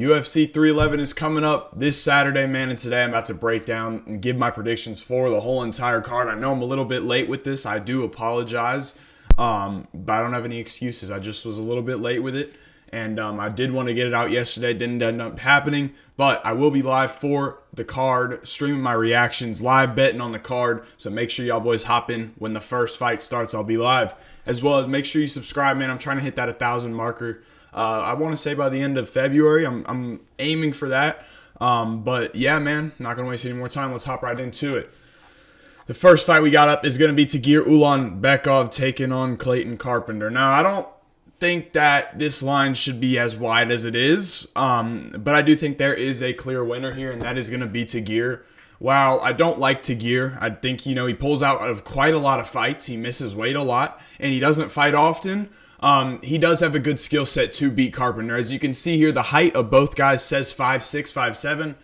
UFC 311 is coming up this Saturday, man, and today I'm about to break down and give my predictions for the whole entire card. I know I'm a little bit late with this. I do apologize, but I don't have any excuses. I just was a little bit late with it, and I did want to get it out yesterday. Didn't end up happening, but I will be live for the card, streaming my reactions, live betting on the card, so make sure y'all boys hop in when the first fight starts. I'll be live, as well as make sure you subscribe, man. I'm trying to hit that 1,000 marker. I want to say by the end of February. I'm aiming for that. But yeah, man, not going to waste any more time. Let's hop right into it. The first fight we got up is going to be Tagir Ulanbekov taking on Clayton Carpenter. Now, I don't think that this line should be as wide as it is, but I do think there is a clear winner here, and that is going to be Tagir. While I don't like Tagir, I think, he pulls out of quite a lot of fights. He misses weight a lot, and he doesn't fight often. He does have a good skill set to beat Carpenter. As you can see here, the height of both guys says 5'6", 5'7".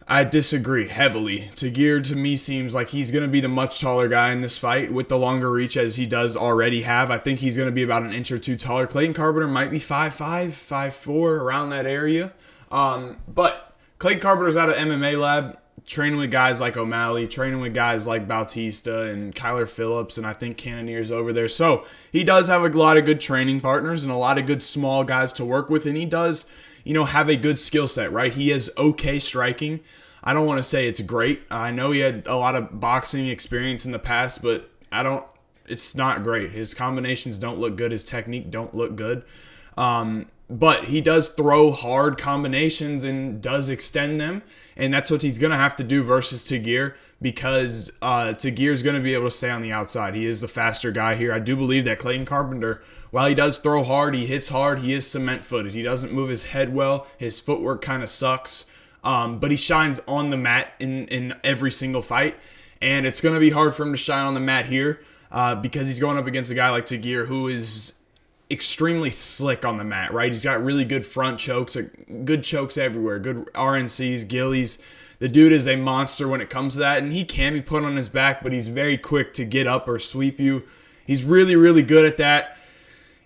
I disagree heavily. Tagir, to me, seems like he's going to be the much taller guy in this fight with the longer reach as he does already have. I think he's going to be about an inch or two taller. Clayton Carpenter might be 5'5", 5'4", around that area. But Clayton Carpenter's out of MMA lab, training with guys like O'Malley, training with guys like Bautista and Kyler Phillips, and I think Cannonier's over there. So he does have a lot of good training partners and a lot of good small guys to work with, and he does, have a good skill set, right? He has okay striking. I don't want to say it's great. I know he had a lot of boxing experience in the past, but it's not great. His combinations don't look good. His technique don't look good. But he does throw hard combinations and does extend them. And that's what he's going to have to do versus Tagir, because Tagir is going to be able to stay on the outside. He is the faster guy here. I do believe that Clayton Carpenter, while he does throw hard, he hits hard, he is cement-footed. He doesn't move his head well. His footwork kind of sucks. But he shines on the mat in every single fight. And it's going to be hard for him to shine on the mat here because he's going up against a guy like Tagir who is extremely slick on the mat, right? He's got really good front chokes, good chokes everywhere, good RNCs, gillies. The dude is a monster when it comes to that, and he can be put on his back, but he's very quick to get up or sweep you. He's really, really good at that.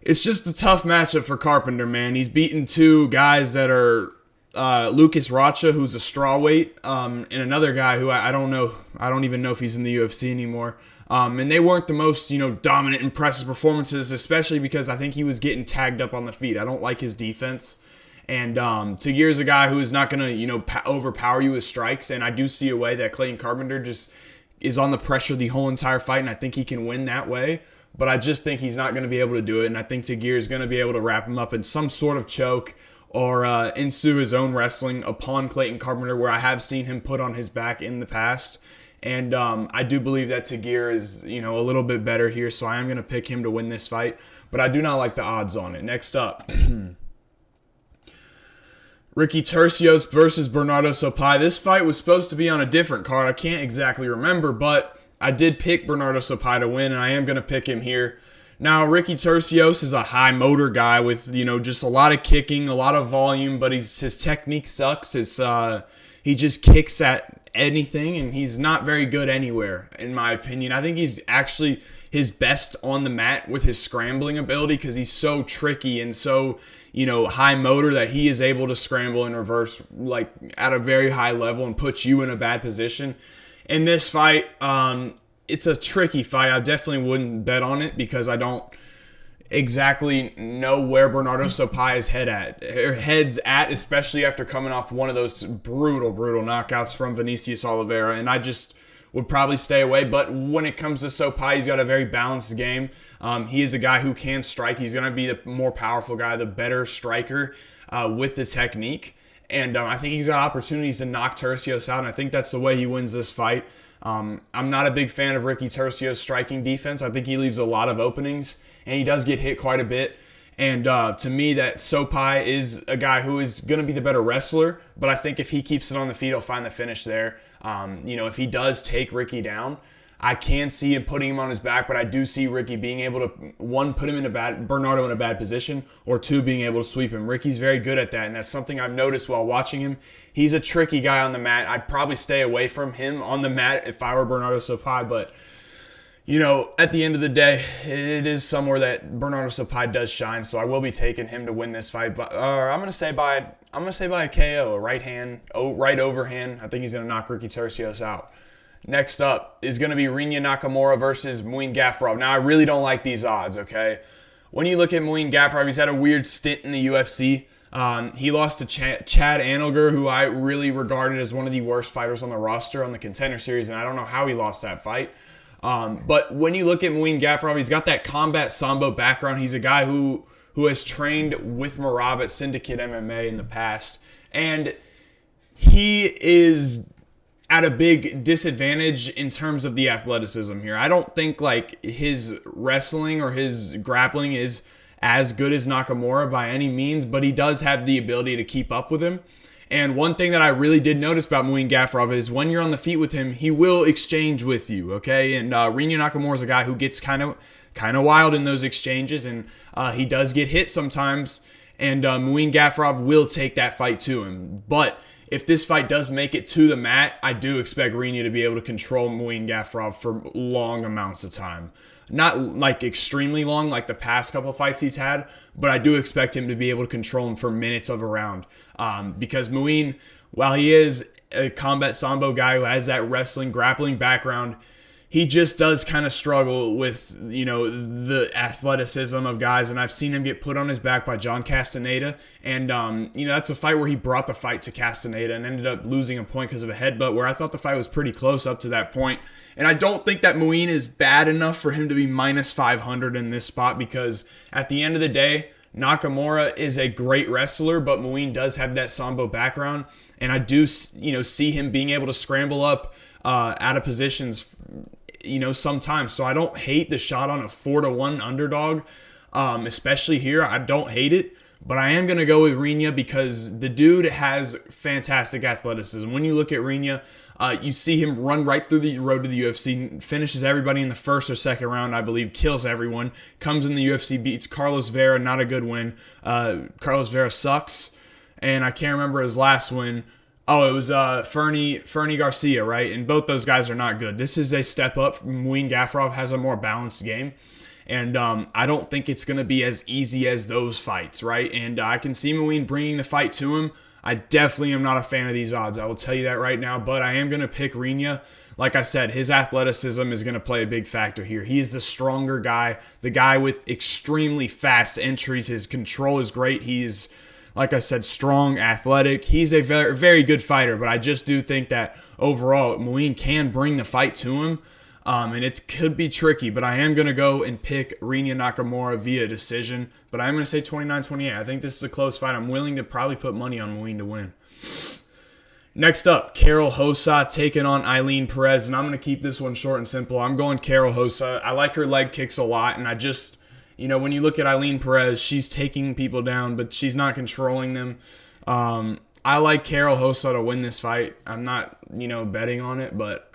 It's just a tough matchup for Carpenter, man. He's beaten two guys that are Lucas Rocha, who's a strawweight, and another guy who I don't know. I don't even know if he's in the UFC anymore. And they weren't the most, dominant, impressive performances, especially because I think he was getting tagged up on the feet. I don't like his defense. And Tagir is a guy who is not going to, overpower you with strikes. And I do see a way that Clayton Carpenter just is on the pressure the whole entire fight, and I think he can win that way. But I just think he's not going to be able to do it, and I think Tagir is going to be able to wrap him up in some sort of choke or ensue his own wrestling upon Clayton Carpenter, where I have seen him put on his back in the past. And I do believe that Tagir is, a little bit better here, so I am going to pick him to win this fight. But I do not like the odds on it. Next up, Ricky Turcios versus Benardo Sopaj. This fight was supposed to be on a different card. I can't exactly remember, but I did pick Benardo Sopaj to win, and I am going to pick him here. Now, Ricky Turcios is a high motor guy with, just a lot of kicking, a lot of volume, but his technique sucks. He just kicks at anything, and he's not very good anywhere, in my opinion. I think he's actually his best on the mat with his scrambling ability, because he's so tricky and so, high motor that he is able to scramble and reverse like at a very high level and put you in a bad position. In this fight, it's a tricky fight. I definitely wouldn't bet on it because I don't exactly know where Benardo Sopaj's head's at, especially after coming off one of those brutal knockouts from Vinicius Oliveira, and I just would probably stay away. But when it comes to Sopaj, he's got a very balanced game. He is a guy who can strike. He's going to be the more powerful guy, the better striker with the technique, and I think he's got opportunities to knock Turcios out, and I think that's the way he wins this fight. I'm not a big fan of Ricky Turcios' striking defense. I think he leaves a lot of openings, and he does get hit quite a bit. And to me, that Sopaj is a guy who is going to be the better wrestler, but I think if he keeps it on the feet, he'll find the finish there. If he does take Ricky down, I can see him putting him on his back, but I do see Ricky being able to, one, put him Benardo in a bad position, or two, being able to sweep him. Ricky's very good at that, and that's something I've noticed while watching him. He's a tricky guy on the mat. I'd probably stay away from him on the mat if I were Benardo Sopaj, but at the end of the day, it is somewhere that Benardo Sopaj does shine, so I will be taking him to win this fight. But I'm going to say by I'm going to say by a KO, a right overhand. I think he's going to knock Ricky Turcios out. Next up is going to be Rinya Nakamura versus Muin Gafurov. Now, I really don't like these odds, okay? When you look at Muin Gafurov, he's had a weird stint in the UFC. He lost to Chad Anilger, who I really regarded as one of the worst fighters on the roster on the Contender Series, and I don't know how he lost that fight. But when you look at Muin Gafurov, he's got that combat sambo background. He's a guy who has trained with Merab at Syndicate MMA in the past. And he is at a big disadvantage in terms of the athleticism here. I don't think like his wrestling or his grappling is as good as Nakamura by any means, but he does have the ability to keep up with him. And one thing that I really did notice about Muin Gafurov is when you're on the feet with him, he will exchange with you, okay? And Rinya Nakamura is a guy who gets kind of wild in those exchanges, and he does get hit sometimes, and Muin Gafurov will take that fight to him. But if this fight does make it to the mat, I do expect Rinya to be able to control Muin Gafurov for long amounts of time. Not like extremely long like the past couple fights he's had, but I do expect him to be able to control him for minutes of a round. Because Muin, while he is a combat sambo guy who has that wrestling, grappling background, he just does kind of struggle with, the athleticism of guys. And I've seen him get put on his back by John Castaneda. And, that's a fight where he brought the fight to Castaneda and ended up losing a point because of a headbutt, where I thought the fight was pretty close up to that point. And I don't think that Muin is bad enough for him to be minus 500 in this spot, because at the end of the day, Nakamura is a great wrestler, but Muin does have that sambo background. And I do, see him being able to scramble up out of positions, sometimes. So I don't hate the shot on a 4-1 underdog, especially here. I don't hate it. But I am going to go with Rinya because the dude has fantastic athleticism. When you look at Rinya, you see him run right through the road to the UFC, finishes everybody in the first or second round, I believe, kills everyone, comes in the UFC, beats Carlos Vera, not a good win. Carlos Vera sucks, and I can't remember his last win. Oh, it was Fernie Garcia, right? And both those guys are not good. This is a step up. Muin Gafurov has a more balanced game. And I don't think it's going to be as easy as those fights, right? And I can see Muin bringing the fight to him. I definitely am not a fan of these odds. I will tell you that right now. But I am going to pick Rinya. Like I said, his athleticism is going to play a big factor here. He is the stronger guy, the guy with extremely fast entries. His control is great. He's, like I said, strong, athletic. He's a very, very good fighter. But I just do think that overall, Muin can bring the fight to him. And it could be tricky, but I am going to go and pick Rinya Nakamura via decision. But I'm going to say 29-28. I think this is a close fight. I'm willing to probably put money on Muin to win. Next up, Karol Rosa taking on Ailín Pérez. And I'm going to keep this one short and simple. I'm going Karol Rosa. I like her leg kicks a lot. And I just, when you look at Ailín Pérez, she's taking people down, but she's not controlling them. I like Karol Rosa to win this fight. I'm not, betting on it, but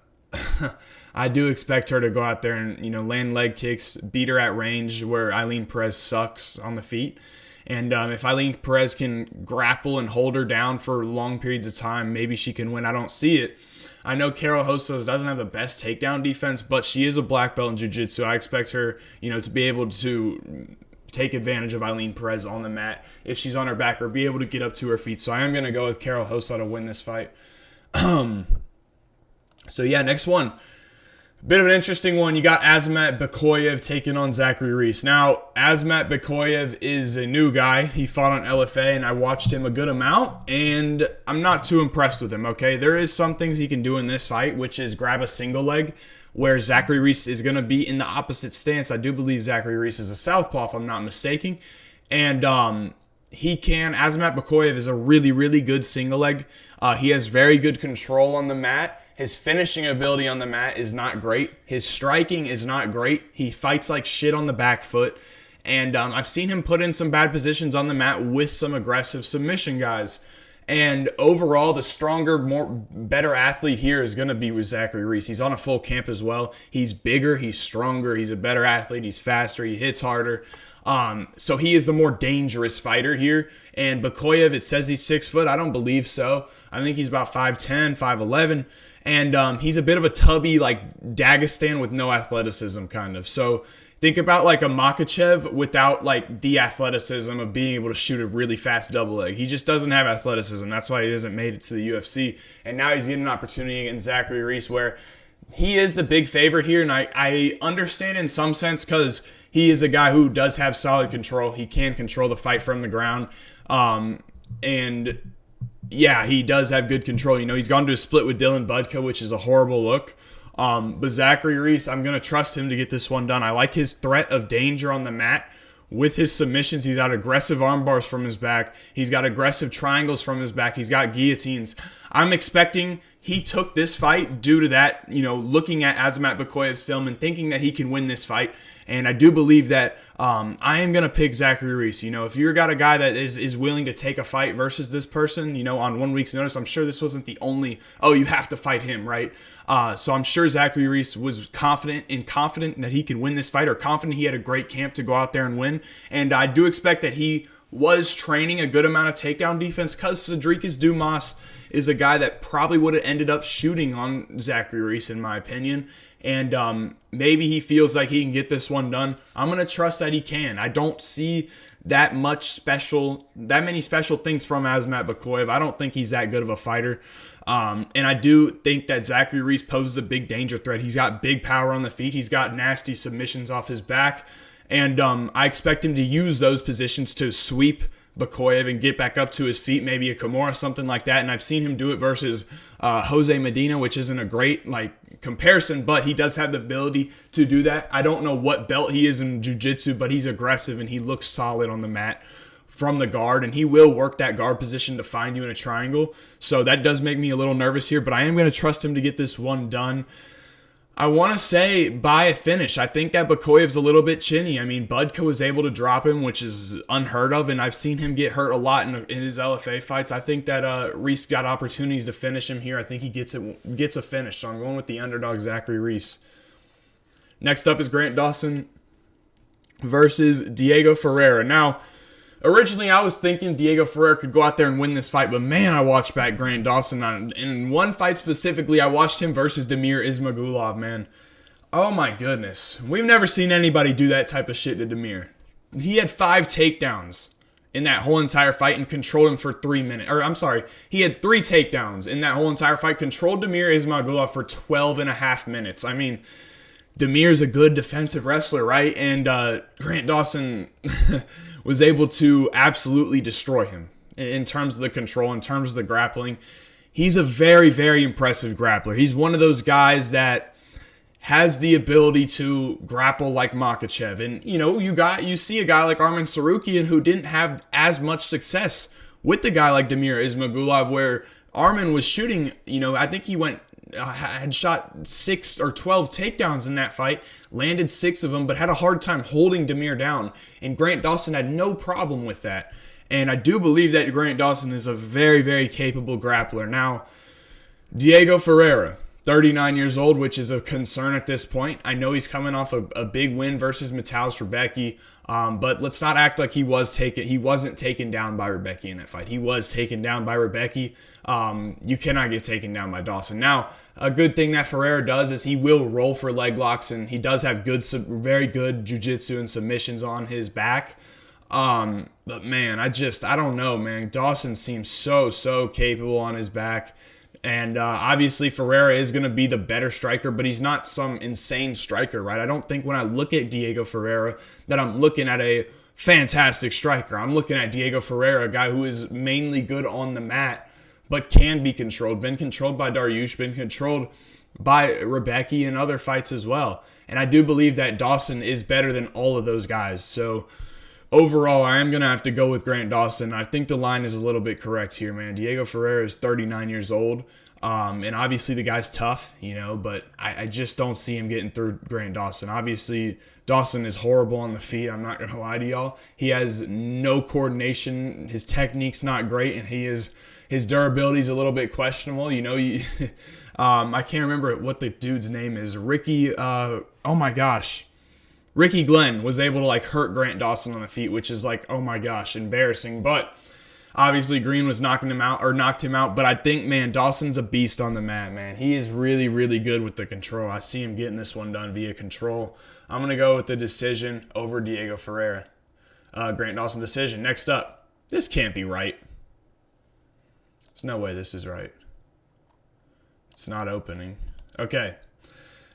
I do expect her to go out there and, land leg kicks, beat her at range where Ailín Pérez sucks on the feet. And if Ailín Pérez can grapple and hold her down for long periods of time, maybe she can win. I don't see it. I know Karol Rosa doesn't have the best takedown defense, but she is a black belt in jiu-jitsu. I expect her, to be able to take advantage of Ailín Pérez on the mat if she's on her back, or be able to get up to her feet. So I am going to go with Karol Rosa to win this fight. So yeah, next one. Bit of an interesting one. You got Azamat Bekoev taking on Zachary Reese. Now, Azamat Bekoev is a new guy. He fought on LFA, and I watched him a good amount, and I'm not too impressed with him, okay? There is some things he can do in this fight, which is grab a single leg, where Zachary Reese is going to be in the opposite stance. I do believe Zachary Reese is a southpaw, if I'm not mistaken. And Azamat Bekoev is a really, really good single leg. He has very good control on the mat. His finishing ability on the mat is not great. His striking is not great. He fights like shit on the back foot. And I've seen him put in some bad positions on the mat with some aggressive submission guys. And overall, the stronger, better athlete here is going to be with Zachary Reese. He's on a full camp as well. He's bigger. He's stronger. He's a better athlete. He's faster. He hits harder. So he is the more dangerous fighter here. And Bekoev, it says he's 6 foot. I don't believe so. I think he's about 5'10", 5'11". And he's a bit of a tubby, like Dagestan with no athleticism, kind of. So Think about like a Makhachev without like the athleticism of being able to shoot a really fast double leg. He just doesn't have athleticism. That's why he hasn't made it to the UFC. And now he's getting an opportunity against Zachary Reese where he is the big favorite here. And I understand in some sense because he is a guy who does have solid control. He can control the fight from the ground. And yeah, he does have good control. You know, he's gone to a split with Dylan Budka, which is a horrible look. But Zachary Reese, I'm going to trust him to get this one done. I like his threat of danger on the mat with his submissions. He's got aggressive arm bars from his back. He's got aggressive triangles from his back. He's got guillotines. I'm expecting he took this fight due to that, you know, looking at Azamat Bekoev's film and thinking that he can win this fight. And I do believe that I am going to pick Zachary Reese. You know, if you've got a guy that is willing to take a fight versus this person, you know, on 1 week's notice, I'm sure this wasn't the only, you have to fight him, right? So I'm sure Zachary Reese was confident that he could win this fight, or confident he had a great camp to go out there and win. And I do expect that he was training a good amount of takedown defense because Cedric Dumas is a guy that probably would have ended up shooting on Zachary Reese, in my opinion. And maybe he feels like he can get this one done. I'm going to trust that he can. I don't see that many special things from Azamat Bekoev. I don't think he's that good of a fighter. And I do think that Zachary Reese poses a big danger threat. He's got big power on the feet. He's got nasty submissions off his back. And I expect him to use those positions to sweep Bekoev and get back up to his feet, maybe a Kimura, something like that. And I've seen him do it versus Jose Medina, which isn't a great comparison, but he does have the ability to do that. I don't know what belt he is in jiu-jitsu, but he's aggressive and he looks solid on the mat from the guard, and he will work that guard position to find you in a triangle. So that does make me a little nervous here, but I am going to trust him to get this one done. I want to say by a finish. I think that Bekoev's a little bit chinny. I mean, Budka was able to drop him, which is unheard of, and I've seen him get hurt a lot in his LFA fights. I think that Reese got opportunities to finish him here. I think he gets a finish, so I'm going with the underdog, Zachary Reese. Next up is Grant Dawson versus Diego Ferreira. Now, originally, I was thinking Diego Ferreira could go out there and win this fight, but man, I watched back Grant Dawson. In one fight specifically, I watched him versus Damir Ismagulov, man. Oh my goodness. We've never seen anybody do that type of shit to Damir. He had 5 takedowns in that whole entire fight and controlled him for 3 minutes. He had 3 takedowns in that whole entire fight, controlled Damir Ismagulov for 12 and a half minutes. I mean, Damir's a good defensive wrestler, right? And Grant Dawson was able to absolutely destroy him in terms of the control, in terms of the grappling. He's a very, very impressive grappler. He's one of those guys that has the ability to grapple like Makhachev. And, you know, you see a guy like Arman Sarukian who didn't have as much success with the guy like Damir Ismagulov, where Arman was shooting, you know, I think he had shot 6 or 12 takedowns in that fight, landed 6 of them, but had a hard time holding Damir down. And Grant Dawson had no problem with that. And I do believe that Grant Dawson is a very, very capable grappler. Now, Diego Ferreira, 39 years old, which is a concern at this point. I know he's coming off a big win versus Mataus Rebecki, but let's not act like he wasn't taken down by Rebecki in that fight. He was taken down by Rebecki. You cannot get taken down by Dawson. Now, a good thing that Ferreira does is he will roll for leg locks, and he does have very good jiu-jitsu and submissions on his back. But man, I don't know, man. Dawson seems so capable on his back. And obviously Ferreira is going to be the better striker, but he's not some insane striker, right? I don't think when I look at Diego Ferreira that I'm looking at a fantastic striker. I'm looking at Diego Ferreira, a guy who is mainly good on the mat, but can be controlled. Been controlled by Dariush, been controlled by Rebecki in other fights as well. And I do believe that Dawson is better than all of those guys. So overall, I am going to have to go with Grant Dawson. I think the line is a little bit correct here, man. Diego Ferreira is 39 years old. And obviously the guy's tough, you know, but I just don't see him getting through Grant Dawson. Obviously, Dawson is horrible on the feet. I'm not going to lie to y'all. He has no coordination. His technique's not great, and his durability is a little bit questionable. You know, I can't remember what the dude's name is. Ricky Glenn was able to hurt Grant Dawson on the feet, which is oh my gosh, embarrassing. But Obviously, Green was knocked him out, but I think, man, Dawson's a beast on the mat, man. He is really, really good with the control. I see him getting this one done via control. I'm going to go with the decision over Diego Ferreira. Grant Dawson decision. Next up, this can't be right. There's no way this is right. It's not opening. Okay.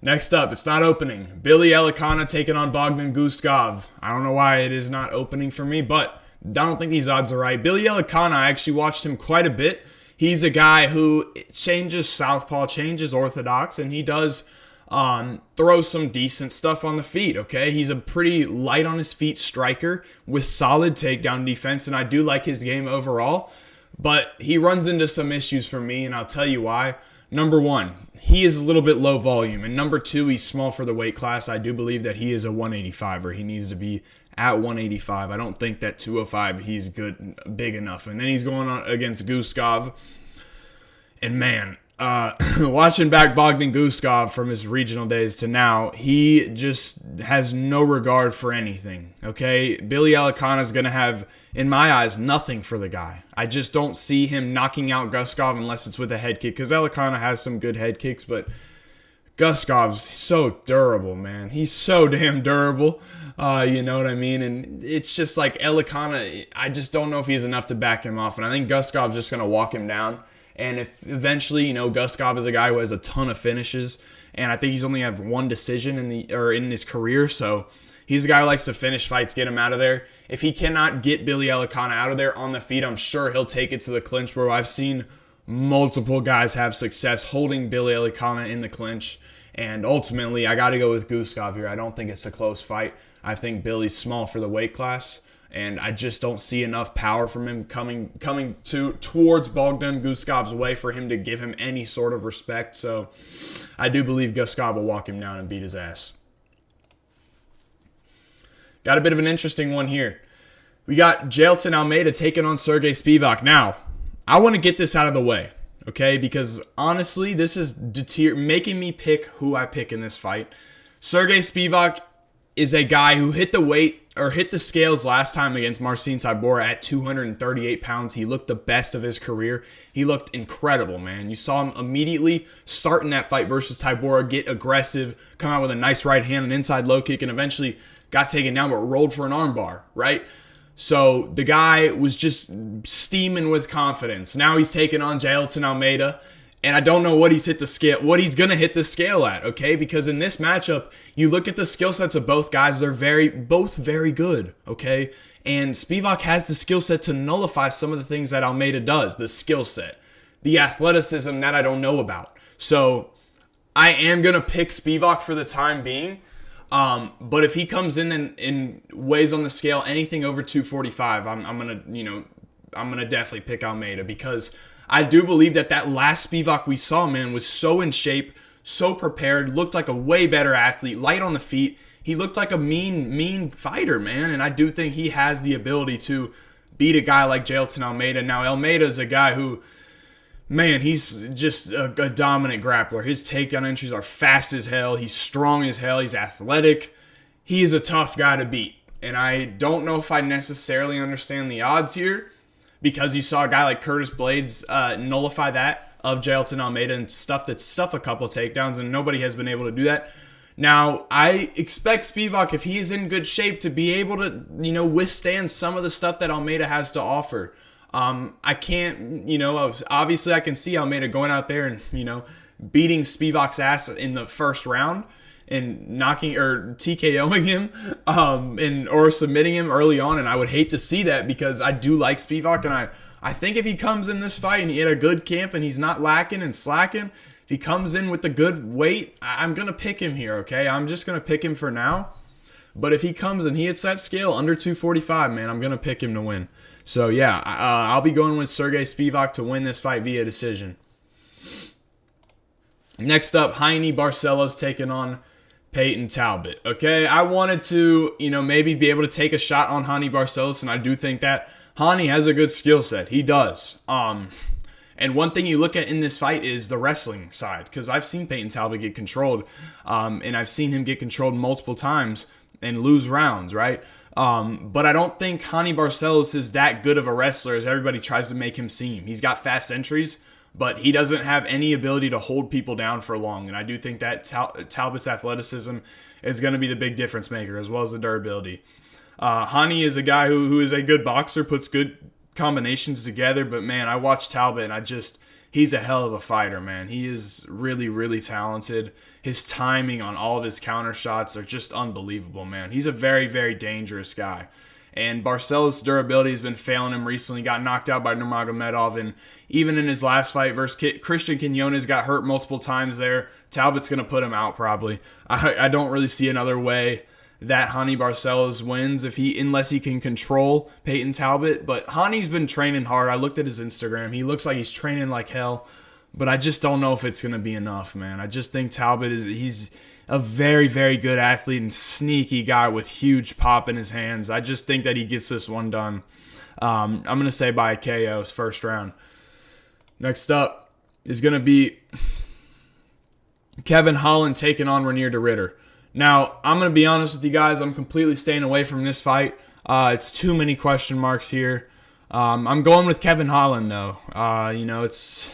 Next up, it's not opening. Billy Elekana taking on Bogdan Guskov. I don't know why it is not opening for me, but I don't think these odds are right. Billy Elekana, I actually watched him quite a bit. He's a guy who changes southpaw, changes orthodox, and he does throw some decent stuff on the feet, okay? He's a pretty light on his feet striker with solid takedown defense, and I do like his game overall, but he runs into some issues for me, and I'll tell you why. Number one, he is a little bit low volume, and number two, he's small for the weight class. I do believe that he is a 185er. He needs to be at 185. I don't think that 205 he's big enough. And then he's going on against Guskov. And man, watching back Bogdan Guskov from his regional days to now, he just has no regard for anything. Okay, Billy Elekana is going to have, in my eyes, nothing for the guy. I just don't see him knocking out Guskov unless it's with a head kick, because Elekana has some good head kicks, but Guskov's so durable, man. He's so damn durable. You know what I mean? And it's just like Elekana, I just don't know if he's enough to back him off. And I think Guskov's just going to walk him down. And if eventually, Guskov is a guy who has a ton of finishes, and I think he's only had one decision in his career, so he's a guy who likes to finish fights, get him out of there. If he cannot get Billy Elekana out of there on the feet, I'm sure he'll take it to the clinch, where I've seen multiple guys have success holding Billy Elekana in the clinch. And ultimately, I got to go with Guskov here. I don't think it's a close fight. I think Billy's small for the weight class, and I just don't see enough power from him coming towards Bogdan Guskov's way for him to give him any sort of respect. So I do believe Guskov will walk him down and beat his ass. Got a bit of an interesting one here. We got Jailton Almeida taking on Serghei Spivac. Now, I want to get this out of the way, okay? Because honestly, this is making me pick who I pick in this fight. Serghei Spivac is a guy who hit the scales last time against Marcin Tybura at 238 pounds. He looked the best of his career. He looked incredible, man. You saw him immediately start in that fight versus Tybura, get aggressive, come out with a nice right hand, an inside low kick, and eventually got taken down but rolled for an armbar, right? So the guy was just steaming with confidence. Now he's taking on Jailton Almeida, and I don't know what he's going to hit the scale at, okay? Because in this matchup, you look at the skill sets of both guys, they're both very good, okay? And Spivac has the skill set to nullify some of the things that Almeida does, the skill set, the athleticism that I don't know about. So I am going to pick Spivac for the time being. But if he comes in and weighs on the scale anything over 245, I'm gonna definitely pick Almeida, because I do believe that last Spivac we saw, man, was so in shape, so prepared, looked like a way better athlete, light on the feet. He looked like a mean fighter, man, and I do think he has the ability to beat a guy like Jailton Almeida. Now, Almeida is a guy who, man, he's just a dominant grappler. His takedown entries are fast as hell. He's strong as hell. He's athletic. He is a tough guy to beat. And I don't know if I necessarily understand the odds here, because you saw a guy like Curtis Blades nullify that of Jailton Almeida and stuff a couple takedowns, and nobody has been able to do that. Now, I expect Spivac, if he is in good shape, to be able to, withstand some of the stuff that Almeida has to offer. I can't, obviously I can see Almeida going out there and, beating Spivac's ass in the first round and knocking or TKOing him, or submitting him early on. And I would hate to see that, because I do like Spivac, and I think if he comes in this fight and he had a good camp and he's not lacking and slacking, if he comes in with the good weight, I'm going to pick him here, okay? I'm just going to pick him for now. But if he comes and he hits that scale under 245, man, I'm going to pick him to win. So, yeah, I'll be going with Serghei Spivac to win this fight via decision. Next up, Jaime Barcelos taking on Payton Talbott. Okay, I wanted to, maybe be able to take a shot on Jaime Barcelos, and I do think that Jaime has a good skill set. He does. And one thing you look at in this fight is the wrestling side, because I've seen Payton Talbott get controlled, and I've seen him get controlled multiple times and lose rounds, right? But I don't think Hani Barcelos is that good of a wrestler as everybody tries to make him seem. He's got fast entries, but he doesn't have any ability to hold people down for long. And I do think that Talbott's athleticism is going to be the big difference maker, as well as the durability. Hani is a guy who is a good boxer, puts good combinations together. But, man, I watch Talbott, and he's a hell of a fighter, man. He is really, really talented. His timing on all of his counter shots are just unbelievable, man. He's a very, very dangerous guy. And Barcelos' durability has been failing him recently. Got knocked out by Nurmagomedov, and even in his last fight versus Christian Quinones, got hurt multiple times there. Talbott's going to put him out probably. I don't really see another way that Hani Barcelos wins unless he can control Payton Talbott. But Hani's been training hard. I looked at his Instagram. He looks like he's training like hell. But I just don't know if it's going to be enough, man. I just think Talbott he's a very, very good athlete and sneaky guy with huge pop in his hands. I just think that he gets this one done. I'm going to say by a KO, first round. Next up is going to be Kevin Holland taking on Reinier de Ridder. Now, I'm going to be honest with you guys. I'm completely staying away from this fight. It's too many question marks here. I'm going with Kevin Holland, though. It's...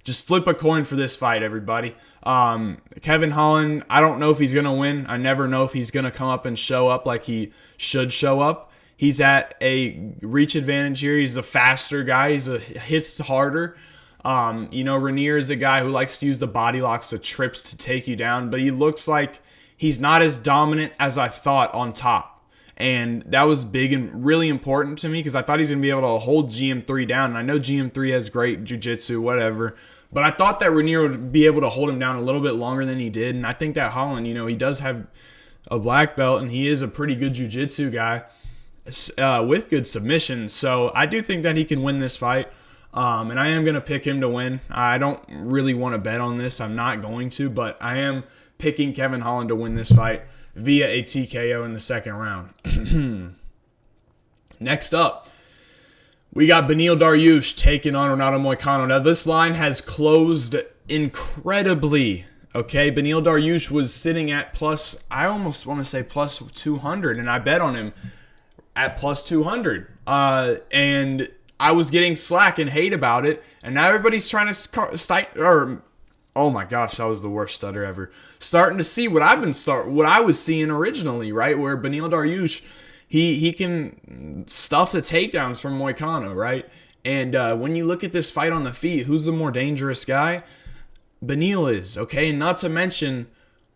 Just flip a coin for this fight, everybody. Kevin Holland, I don't know if he's going to win. I never know if he's going to come up and show up like he should show up. He's at a reach advantage here. He's a faster guy. Hits harder. Reinier is a guy who likes to use the body locks, the trips to take you down. But he looks like he's not as dominant as I thought on top. And that was big and really important to me because I thought he's going to be able to hold GM3 down. And I know GM3 has great jiu-jitsu, whatever. But I thought that Reinier would be able to hold him down a little bit longer than he did. And I think that Holland, he does have a black belt and he is a pretty good jiu-jitsu guy with good submissions. So I do think that he can win this fight. And I am going to pick him to win. I don't really want to bet on this. I'm not going to. But I am picking Kevin Holland to win this fight via a TKO in the second round. Next up, we got Beneil Dariush taking on Renato Moicano. Now, this line has closed incredibly. Okay, Beneil Dariush was sitting at I almost want to say plus 200, and I bet on him at plus 200. And I was getting slack and hate about it, and now everybody's trying to oh my gosh, that was the worst stutter ever. Starting to see what I was seeing originally, right? Where Beneil Dariush, he can stuff the takedowns from Moicano, right? And when you look at this fight on the feet, who's the more dangerous guy? Beneil is, okay? And not to mention,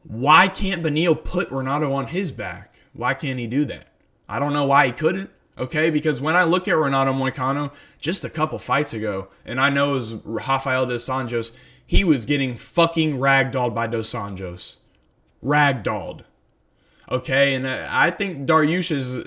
why can't Beneil put Renato on his back? Why can't he do that? I don't know why he couldn't, okay? Because when I look at Renato Moicano just a couple fights ago, and I know it was Rafael dos Anjos, he was getting fucking ragdolled by Dos Anjos. Ragdolled. Okay, and I think Dariush is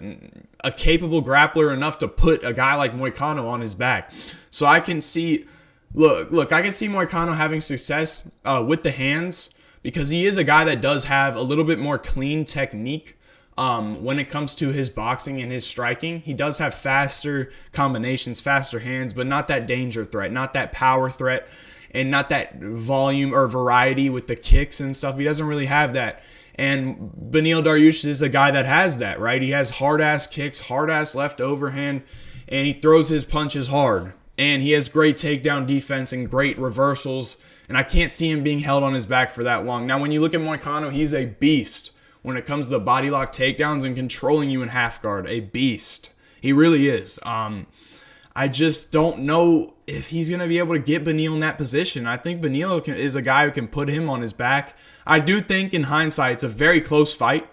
a capable grappler enough to put a guy like Moicano on his back. So I can see, look, I can see Moicano having success with the hands because he is a guy that does have a little bit more clean technique when it comes to his boxing and his striking. He does have faster combinations, faster hands, but not that danger threat, not that power threat, and not that volume or variety with the kicks and stuff. He doesn't really have that. And Beneil Dariush is a guy that has that, right? He has hard-ass kicks, hard-ass left overhand, and he throws his punches hard. And he has great takedown defense and great reversals, and I can't see him being held on his back for that long. Now, when you look at Moicano, he's a beast when it comes to body lock takedowns and controlling you in half guard. A beast. He really is. I just don't know if he's going to be able to get Beneil in that position. I think Beneil is a guy who can put him on his back. I do think in hindsight it's a very close fight,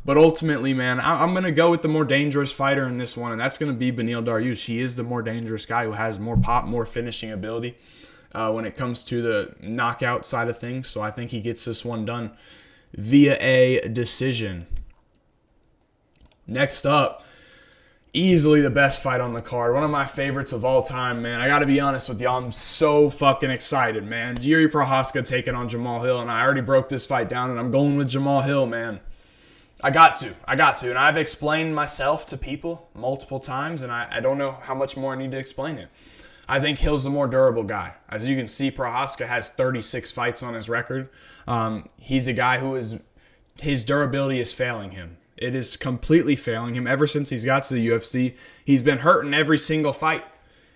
but ultimately, man, I'm going to go with the more dangerous fighter in this one, and that's going to be Beneil Dariush. He is the more dangerous guy who has more pop, more finishing ability when it comes to the knockout side of things, so I think he gets this one done via a decision. Next up, easily the best fight on the card. One of my favorites of all time, man. I got to be honest with y'all. I'm so fucking excited, man. Jiri Prochazka taking on Jamal Hill, and I already broke this fight down, and I'm going with Jamal Hill, man. I got to. And I've explained myself to people multiple times, and I don't know how much more I need to explain it. I think Hill's the more durable guy. As you can see, Prochazka has 36 fights on his record. He's a guy who his durability is failing him. It is completely failing him. Ever since he's got to the UFC, he's been hurt in every single fight.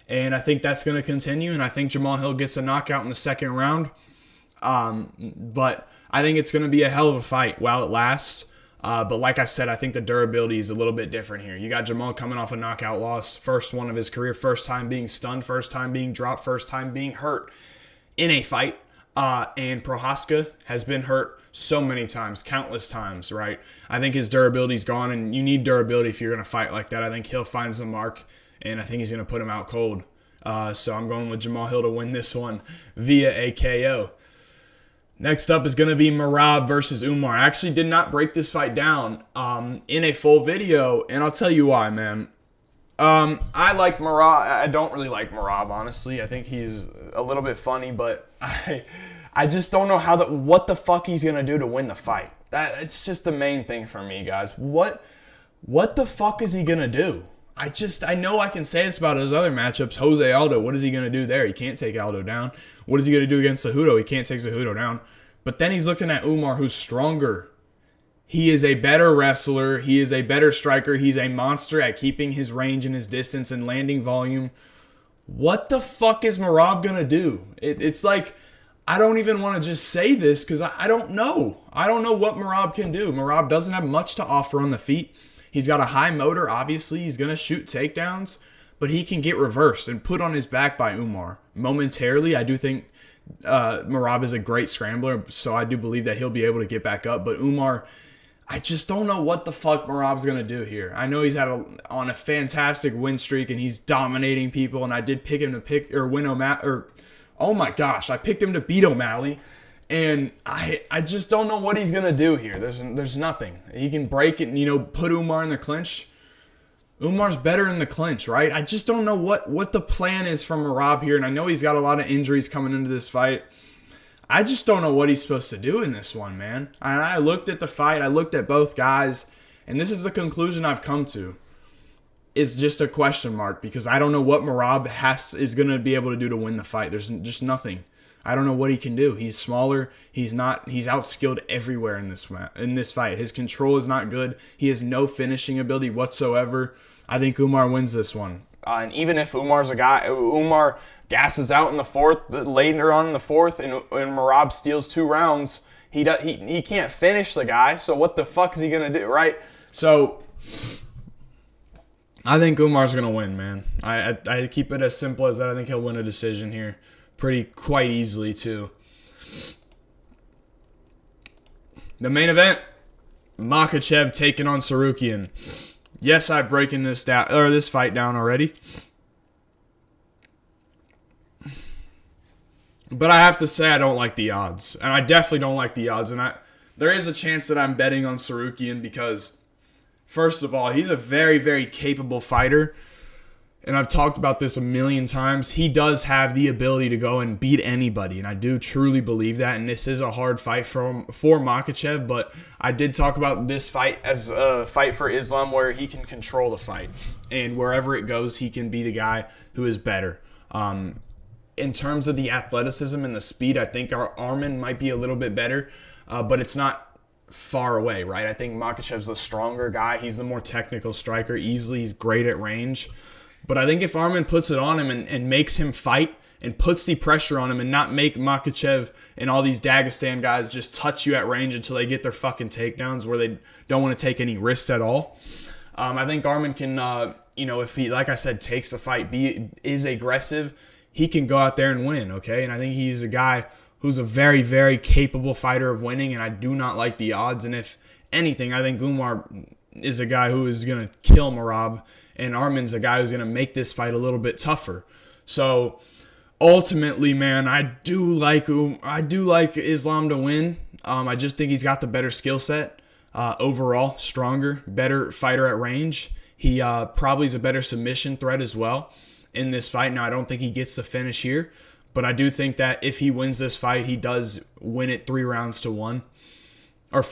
And I think that's going to continue. And I think Jamahal Hill gets a knockout in the second round. But I think it's going to be a hell of a fight while it lasts. But like I said, I think the durability is a little bit different here. You got Jamahal coming off a knockout loss. First one of his career. First time being stunned. First time being dropped. First time being hurt in a fight. And Prohaska has been hurt so many times, countless times, right? I think his durability's gone, and you need durability if you're going to fight like that. I think Hill finds the mark, and I think he's going to put him out cold. So I'm going with Jamahal Hill to win this one via a KO. Next up is going to be Merab versus Umar. I actually did not break this fight down in a full video, and I'll tell you why, man. I like Merab. I don't really like Merab, honestly. I think he's a little bit funny, but I just don't know what the fuck he's going to do to win the fight. It's just the main thing for me, guys. What the fuck is he going to do? I know I can say this about his other matchups. Jose Aldo, what is he going to do there? He can't take Aldo down. What is he going to do against Cejudo? He can't take Cejudo down. But then he's looking at Umar, who's stronger. He is a better wrestler. He is a better striker. He's a monster at keeping his range and his distance and landing volume. What the fuck is Merab going to do? It's like, I don't even want to just say this because I don't know. I don't know what Merab can do. Merab doesn't have much to offer on the feet. He's got a high motor, obviously. He's going to shoot takedowns, but he can get reversed and put on his back by Umar. Momentarily, I do think Merab is a great scrambler, so I do believe that he'll be able to get back up. But Umar, I just don't know what the fuck Merab's going to do here. I know he's on a fantastic win streak, and he's dominating people, and I did pick him to win O'Malley. Oh my gosh, I picked him to beat O'Malley. And I just don't know what he's going to do here. There's nothing. He can break it and, put Umar in the clinch. Umar's better in the clinch, right? I just don't know what the plan is from Merab here. And I know he's got a lot of injuries coming into this fight. I just don't know what he's supposed to do in this one, man. And I looked at the fight. I looked at both guys. And this is the conclusion I've come to. It's just a question mark because I don't know what Merab is going to be able to do to win the fight. There's just nothing. I don't know what he can do. He's smaller. He's outskilled everywhere in this fight. His control is not good. He has no finishing ability whatsoever. I think Umar wins this one. And even if Umar gasses out in the fourth, later on in the fourth, and Merab steals 2 rounds, he can't finish the guy. So what the fuck is he gonna do, right? So I think Umar's gonna win, man. I keep it as simple as that. I think he'll win a decision here. Quite easily, too. The main event, Makhachev taking on Tsarukyan. Yes, I've broken this fight down already. But I have to say I don't like the odds. And I definitely don't like the odds. And there is a chance that I'm betting on Tsarukyan because, first of all, he's a very, very capable fighter. And I've talked about this a million times. He does have the ability to go and beat anybody. And I do truly believe that. And this is a hard fight for Makhachev. But I did talk about this fight as a fight for Islam where he can control the fight. And wherever it goes, he can be the guy who is better. In terms of the athleticism and the speed, I think Arman might be a little bit better. But it's not far away, right? I think Makhachev's the stronger guy. He's the more technical striker. Easily, he's great at range. But I think if Arman puts it on him and makes him fight and puts the pressure on him and not make Makhachev and all these Dagestan guys just touch you at range until they get their fucking takedowns where they don't want to take any risks at all. I think Arman can, if he, like I said, takes the fight, is aggressive, he can go out there and win, okay? And I think he's a guy who's a very, very capable fighter of winning, and I do not like the odds. And if anything, I think Umar is a guy who is going to kill Merab, and Arman's a guy who's going to make this fight a little bit tougher. So ultimately, man, I do like Islam to win. I just think he's got the better skill set overall, stronger, better fighter at range. He probably is a better submission threat as well in this fight. Now, I don't think he gets the finish here, but I do think that if he wins this fight, he does win it 4 rounds to 1. I'm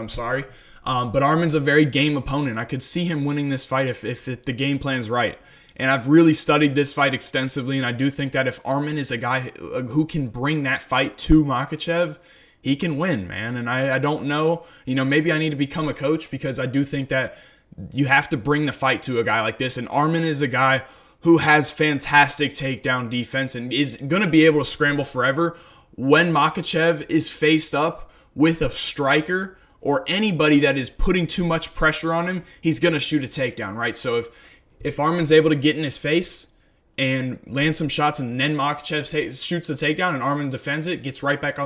sorry. But Arman's a very game opponent. I could see him winning this fight if the game plan's right. And I've really studied this fight extensively, and I do think that if Arman is a guy who can bring that fight to Makhachev, he can win, man. And I don't know, maybe I need to become a coach, because I do think that you have to bring the fight to a guy like this. And Arman is a guy who has fantastic takedown defense and is going to be able to scramble forever. When Makhachev is faced up with a striker or anybody that is putting too much pressure on him, he's going to shoot a takedown, right? So if Arman's able to get in his face and land some shots, and then Makhachev shoots the takedown and Arman defends it, gets right back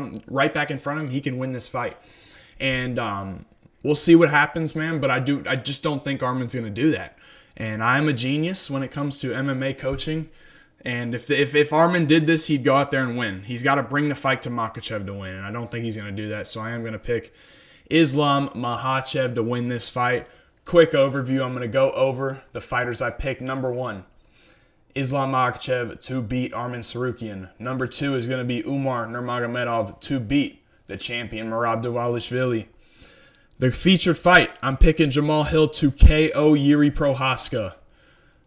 in front of him, he can win this fight. And we'll see what happens, man. But I just don't think Arman's going to do that. And I'm a genius when it comes to MMA coaching. And if Arman did this, he'd go out there and win. He's got to bring the fight to Makhachev to win, and I don't think he's going to do that. So I am going to pick Islam Makhachev to win this fight. Quick overview. I'm going to go over the fighters I picked. Number 1, Islam Makhachev to beat Arman Tsarukyan. Number 2 is going to be Umar Nurmagomedov to beat the champion Merab Dvalishvili. The featured fight, I'm picking Jamal Hill to KO Yuri Prohaska.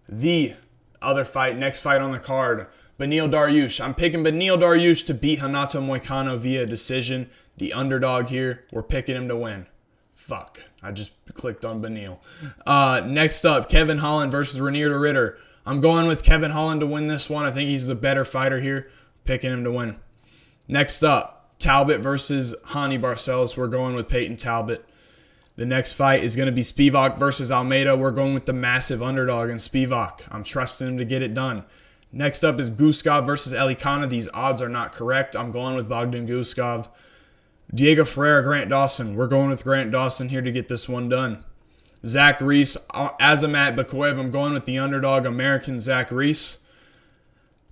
The other fight, next fight on the card, Beneil Dariush. I'm picking Beneil Dariush to beat Renato Moicano via decision. The underdog here, we're picking him to win. Fuck, I just clicked on Beneil. Next up, Kevin Holland versus Renier de Ritter. I'm going with Kevin Holland to win this one. I think he's a better fighter here. Picking him to win. Next up, Talbott versus Hani Barcelos. We're going with Payton Talbott. The next fight is going to be Spivac versus Almeida. We're going with the massive underdog in Spivac. I'm trusting him to get it done. Next up is Guskov versus Elekana. These odds are not correct. I'm going with Bogdan Guskov. Diego Ferreira, Grant Dawson. We're going with Grant Dawson here to get this one done. Zach Reese, Azamat, Bekoev. I'm going with the underdog American Zach Reese.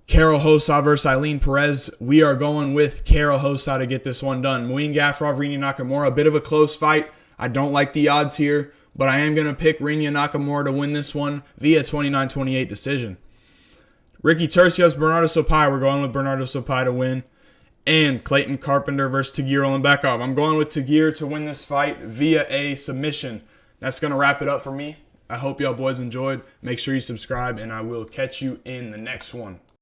Karol Rosa versus Ailín Pérez. We are going with Karol Rosa to get this one done. Muin, Gafurov, Rinya, Nakamura. A bit of a close fight. I don't like the odds here, but I am going to pick Rinya Nakamura to win this one via 29-28 decision. Ricky Turcios, Benardo Sopaj. We're going with Benardo Sopaj to win. And Clayton Carpenter versus Tagir Ulanbekov. I'm going with Tagir to win this fight via a submission. That's going to wrap it up for me. I hope y'all boys enjoyed. Make sure you subscribe, and I will catch you in the next one.